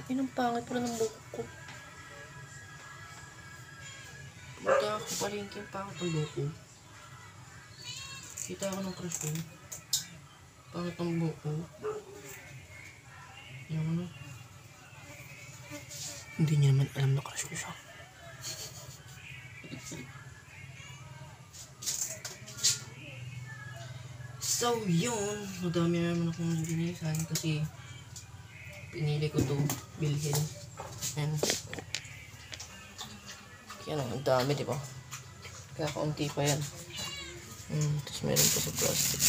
Inang pangit pala ng buhok ko. Punta ako palengke, pangit ng buhok ko. Kita ako ng crush ko. Pangit ng buhok ko. Yung ano. Hindi niya naman alam na crush ko siya. So yun, madami naman akong nilinisan kasi pinili ko to bilhin. Ayan. Kaya ang dami, diba? Kaya kaunti pa yan. Tapos meron pa sa plastic.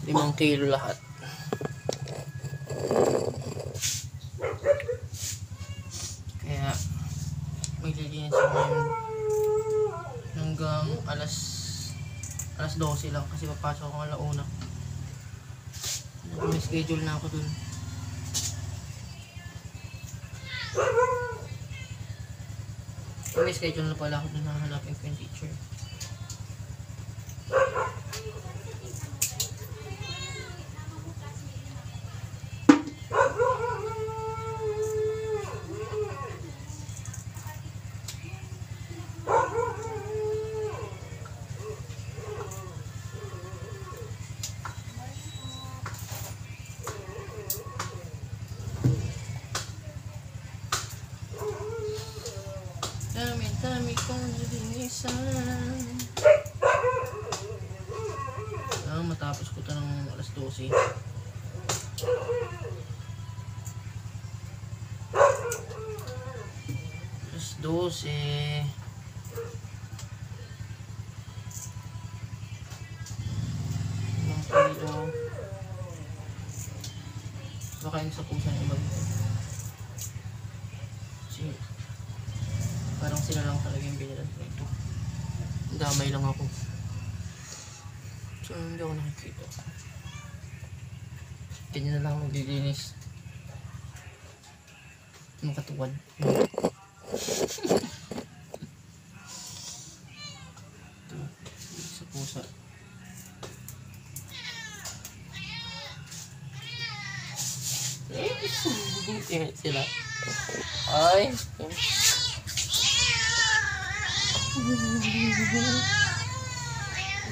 5 kilo lahat. Kaya maglilinis ako ngayon hanggang alas 12 lang kasi papasok ako alauna. May schedule na ako dun. May schedule na pala ako dun, hahanapin ko yung teacher. Dami kong nilinisan. Matapos ko ito ng alas 12. Alas 12. Ilang kilo. Baka yung sa pusa yung bag. Kasi parang sila lang talaga yung binilan ko ito. Damay lang ako. So, hindi ako nakikita. Ganyan na lang maglilinis. Ang katuwad. Ito. Sa pusa. Tingnan sila. Ay.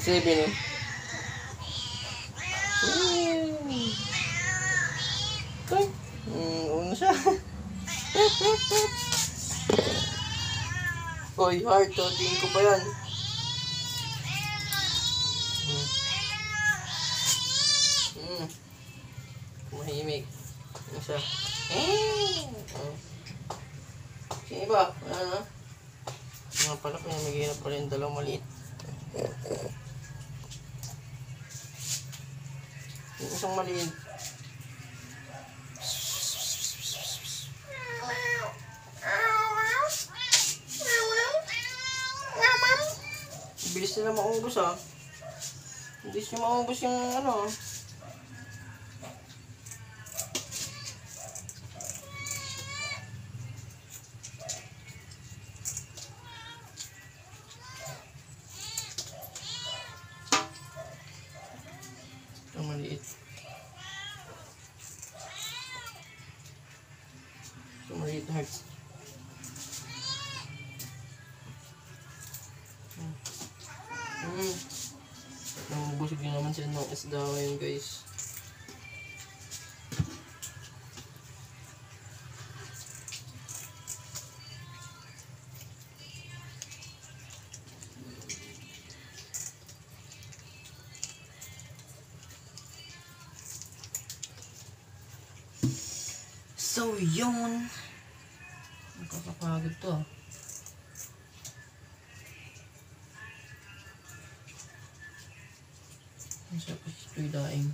Sabi no? Ay, una siya. Oy, heart, tingin ko pa yan. Mahimik. Ano siya? Sino ba? Wala na? Mga pala kaya may ganap pala yung dalawang maliit. Yung isang maliit. Bilis nila maubos ha. Bilis nyo maubos yung ano. Ang maliit. Ang maliit na heart. Nabubusog din naman sila ng isda ngayon guys. So yun, nakakapagod to ah. Masya pa ito'y daing.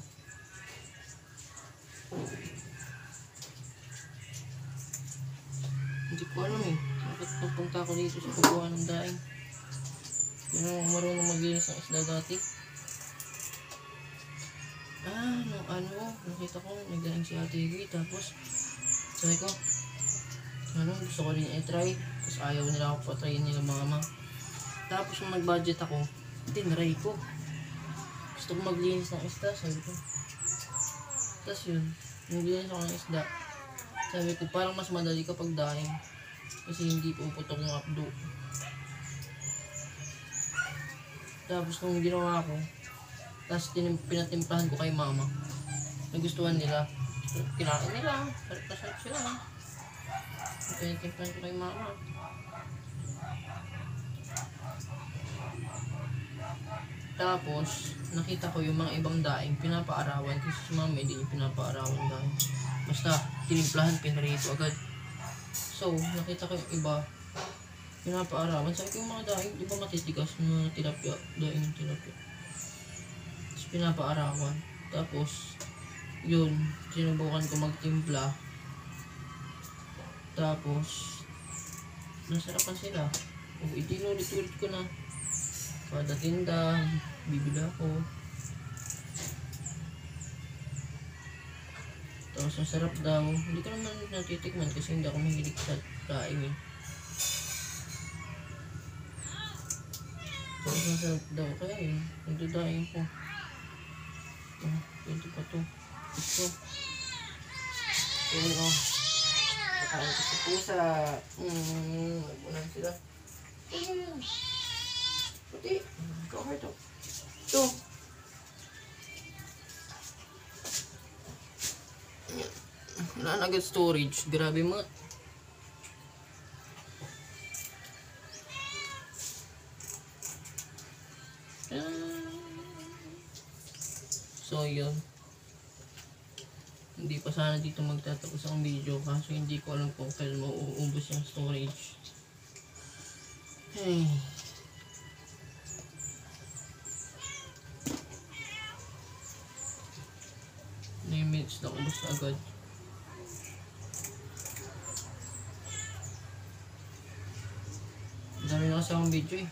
Hindi ko alam eh. pagpunta ko dito sa pagkuha ng daing. Hindi na ako marunong maglinis ng isda dati. Nakita ko, nagdaing si Ate Iggy, tapos sabi ko, gusto ko rin i-try, tapos ayaw nila ako patrayin nila mama. Tapos nung nag-budget ako, tinry ko. Gusto ko maglinis ng isda, sabi ko. Tapos yun, naglinis ako ng isda. Sabi ko, parang mas madali kapag daing, kasi hindi puputok yung abdo. Tapos nung ginawa ko, tapos pinatimplahan ko kay mama. Nagustuhan nila. Kinain nila. Sarap na sarap sila. Pinatimplahan ko kay mama. Tapos, nakita ko yung mga ibang daing pinapaarawan. Kasi si mama hindi yung pinapaarawan daing. Basta, tinimplahan, pinarito agad. So, nakita ko yung iba pinapaarawan. Sabi ko yung mga daing, di ba matitigas mga tilapia? Daing tilapia. Tapos pinapaarawan. Tapos, yun, sinubukan ko magtimpla. Tapos, nasarapan sila. Itinulit-ulit ko na. Kada tinda, bibili ako. Tapos, ang sarap daw. Hindi ko naman natitikman kasi hindi ako mahilig sa daing eh. Tapos, ang sarap daw. Kaya eh, nagdadaing ko. Pwede pa to. Ito. Ayan o. Pakain ko sa pusa. Nagbunan sila. Puti. Ikaw ka ito. Ito. Wala na agad storage. Grabe mo. So yun. Hindi pa sana dito magtatapos ang video kaso hindi ko alam kung kailan mauubos yung storage. Hey. 9 minutes na ubos na agad. Dami na kasi akong video eh.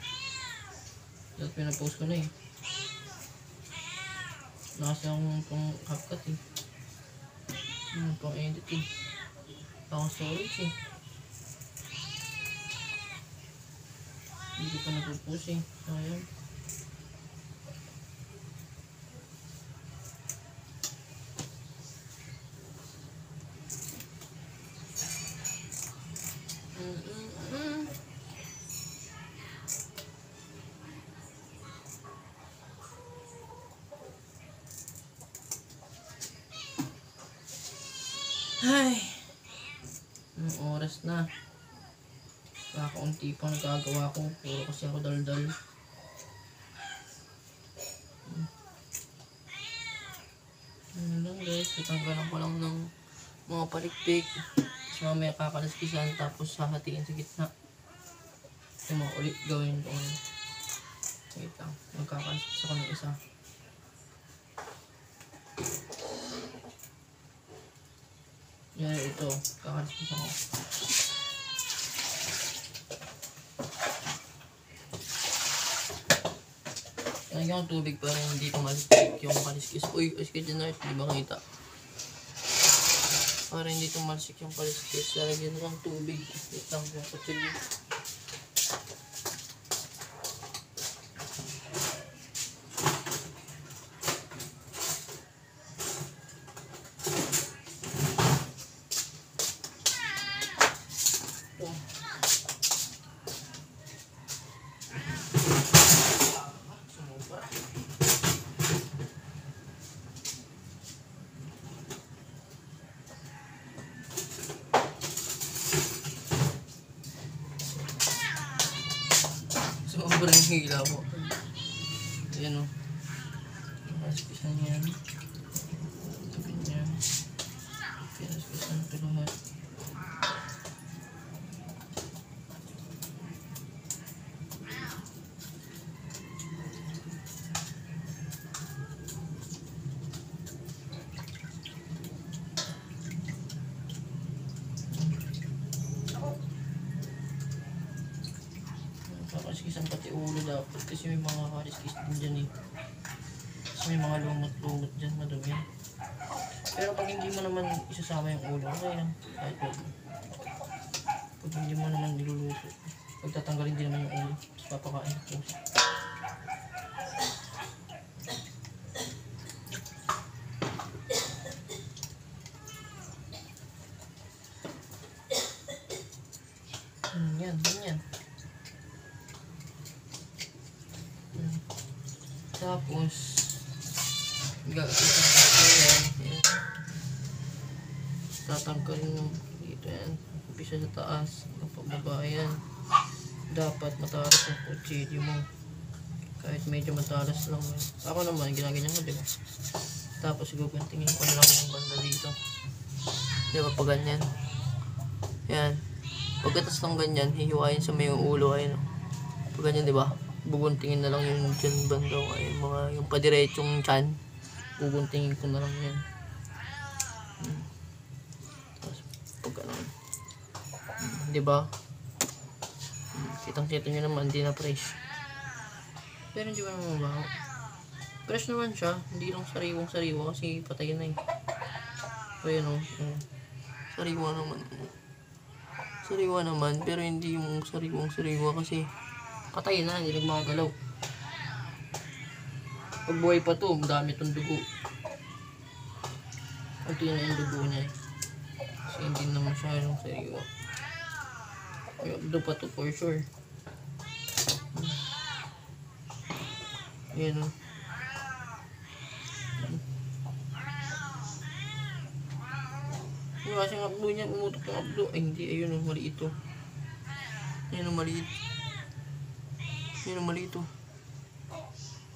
Dapat pinapost ko na eh. Nakasi akong pang CapCut eh. Pang edit eh. Pang storage eh. Hindi ko pa napopost eh. Sayang. Ay, ang oras na. Kakaunti pang nagagawa ko. Puro kasi ako daldal. Ano lang guys, itanggalan ko lang ng mga palikpik. Tapos mamaya kakalaskisan tapos hahatiin sa gitna. Ito mo ulit gawin ko. Wait lang, magkakalaskis ako ng isa. Yan ito, kakalaskis ako. Lagyan ko tubig para hindi tumalsik yung kaliskis. Uy, kasi dyan na ito, di ba kita? Para hindi tumalsik yung kaliskis, lalagyan ko ng tubig. Wait lang, yung kutsilyo. Sobrang hila po. Ayan o. Kalaskisan yan. Ganyan. Kalaskisan ito lahat. dapat kasi may mga kaliskis din dyan eh. Kasi may mga lumot-lumot dyan, madumi. Pero pag hindi mo naman isasama yung ulo, okay lang. Kahit wag mo. Pag hindi mo naman niluluto, pagtatanggalin din naman yung ulo, tapos papakain ng puso. Yan, ganyan. Tapos, tatanggalin mo dito yan. Umpisa sa taas, pababa yan. Dapat matalas ang kutsilyo mo. Kahit medyo matalas lang yan. Ako naman, ginaganyan ko, diba? Tapos, guguntingin ko lang yung banda dito. Diba, pag ganyan. Yan. Pagkatas ng ganyan, hihiwain sa may ulo, ayun. Pag ganyan, diba? Buguntingin na lang yung dyan banda, ayun, mga, yung padiretsong tiyan. Buguntingin ko na lang yan. Tapos, pag ganun. Diba? Kitang-kita nyo naman, hindi na fresh. Pero hindi ba naman mabaho? Fresh naman siya, hindi lang sariwang-sariwa kasi patay na eh. Ayun o. Sariwa naman. Sariwa naman, pero hindi yung sariwang-sariwa kasi patay na, hindi nagmagalaw. Pag buhay pa to, dami itong dugo. Kunti na yung dugo niya eh. Kasi hindi naman masyadong sariwa. May abdo pa to for sure. Ayan o. Yung kasi ang abdo niya, umutok ng abdo. Ay hindi, ayun o, maliit o. Ayan o, maliit. Ayan o, maliit o.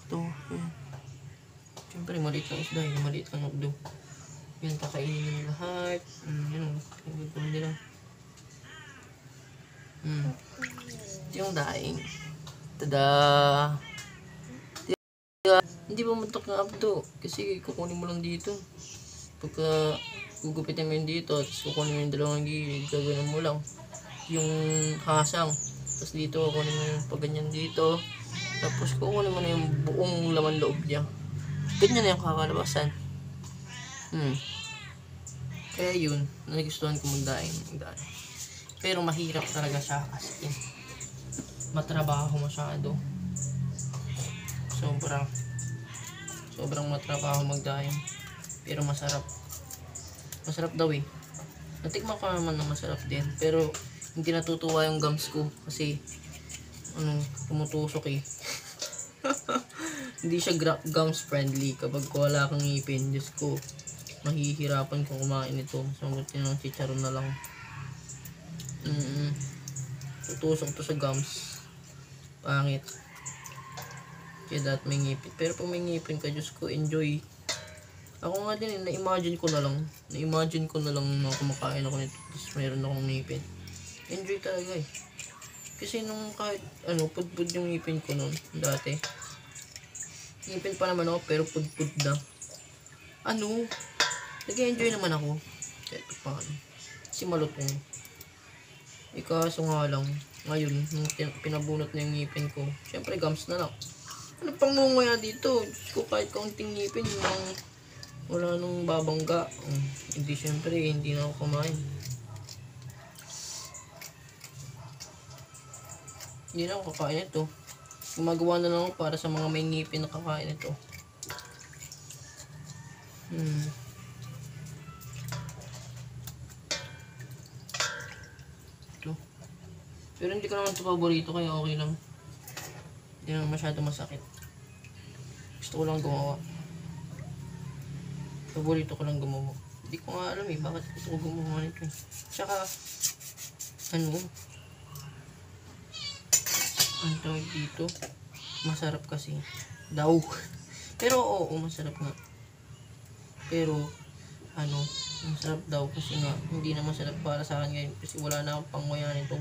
Ito, ayan. Siyempre, maliit lang isda, yung maliit lang abdo. Yan, kakainin nila lahat. Yan o, yung gagawin nila. Ito yung daing. Tada! Hindi ba matok ng abdo? Kasi kukunin mo lang dito. Pagka gugupitin mo yun dito, tapos kukunin mo yung dalawang gilid, gagawin mo lang yung hasang. Tapos dito, kukunin mo yung pagganyan dito. Tapos kukunin mo na yung buong laman loob niya. Ganyan na yung kakalabasan. Kaya yun, nagustuhan ko magdaing. Pero mahirap talaga siya kasi matrabaho masyado. Sobrang matrabaho magdaing. Pero masarap. Masarap daw eh. Natikman ko naman na masarap din. Pero hindi natutuwa yung gums ko. Kasi tumutusok eh. Hindi siya gums friendly. Kapag wala kang ngipin, Diyos ko, mahihirapan kung kumain ito. Samutin ng chicharon na lang. Tutusok to sa gums. Pangit. Kaya dapat may ngipin. Pero pag may ngipin ka, Diyos ko, enjoy. Ako nga din, na-imagine ko na lang na kumakain ako nito, tapos mayroon akong ngipin. Enjoy talaga eh. Kasi nung kahit, pudpud yung ngipin ko nun, dati. Ngipin pa naman ako, pero pudpud na. Nag-enjoy naman ako. Kahit paano. Kasi malutong. Ikaso nga lang, ngayon, nung pinabunot na yung ngipin ko, syempre gums na lang. Ano pang mungaya dito? Ko kahit kaunting ngipin, yung wala nung babangga. Hindi, syempre, hindi na ako kumain. Hindi na ako kakain ito. Gumagawa na lang ako para sa mga may ngipin na kakain ito. Ito. Pero hindi ko naman ito paborito, kaya okay lang. Hindi naman masyado masakit. Gusto ko lang gumawa. Paborito ko lang gumawa. Hindi ko nga alam eh, bakit gusto ko gumawa nito. Tsaka, ang tawag dito, masarap kasi. Daw. Pero oo, masarap nga. Pero, masarap daw kasi nga, hindi na masarap para sa akin ngayon. Kasi wala na akong panguya nito.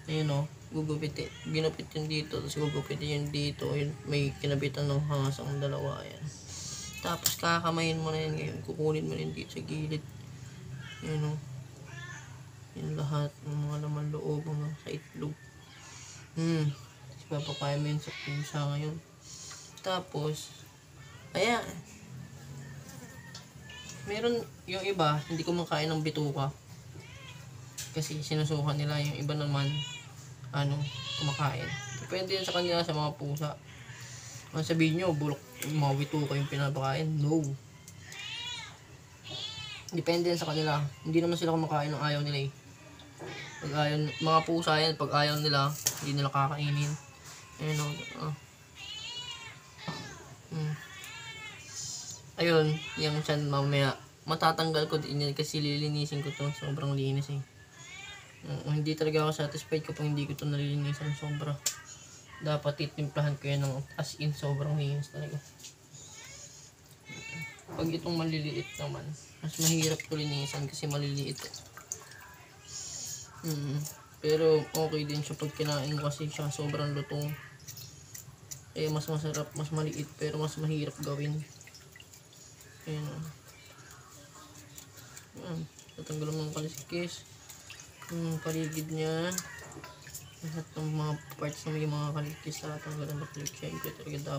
Ayun o, gugupitin. Ginupit yun dito, tapos gugupitin yun dito. Yun, may kinabitan ng hangasang dalawa. Ayan. Tapos kakamayin mo na yan ngayon. Kukunin mo na yun dito sa gilid. Yan o. Yan lahat ng mga laman loob, mga sa itlog. Papakain mo yun sa pusa ngayon. Tapos, ayan. Meron yung iba, hindi kumakain ng bituka. Kasi sinusukan nila, yung iba naman, kumakain. Depende yan sa kanila, sa mga pusa. Ang sabihin nyo, bulok, mga bituka yung pinapakain. No. Depende yan sa kanila. Hindi naman sila kumakain ng ayaw nila eh. Pag ayaw, mga pusa yan, pag ayaw nila, hindi nila kakainin. Ayun o. Ayun, yung tiyan mamaya. Matatanggal ko din yan kasi lilinisin ko to. Sobrang linis eh. Hindi talaga ako satisfied kapag hindi ko to nalilinisan sobra. Dapat titimplahan ko yan ng as in sobrang linis talaga. Pag itong maliliit naman, mas mahirap to linisan kasi maliliit. Pero okay din siya pag kinain kasi siya sobrang lutong. Eh mas masarap, mas maliit pero mas mahirap gawin. Ayan o. Tatanggalan mo ng kaliskis. Paligid niya. Lahat ng mga parts na may mga kaliskis tatanggalan ng kaliskis. Siyempre talaga dapat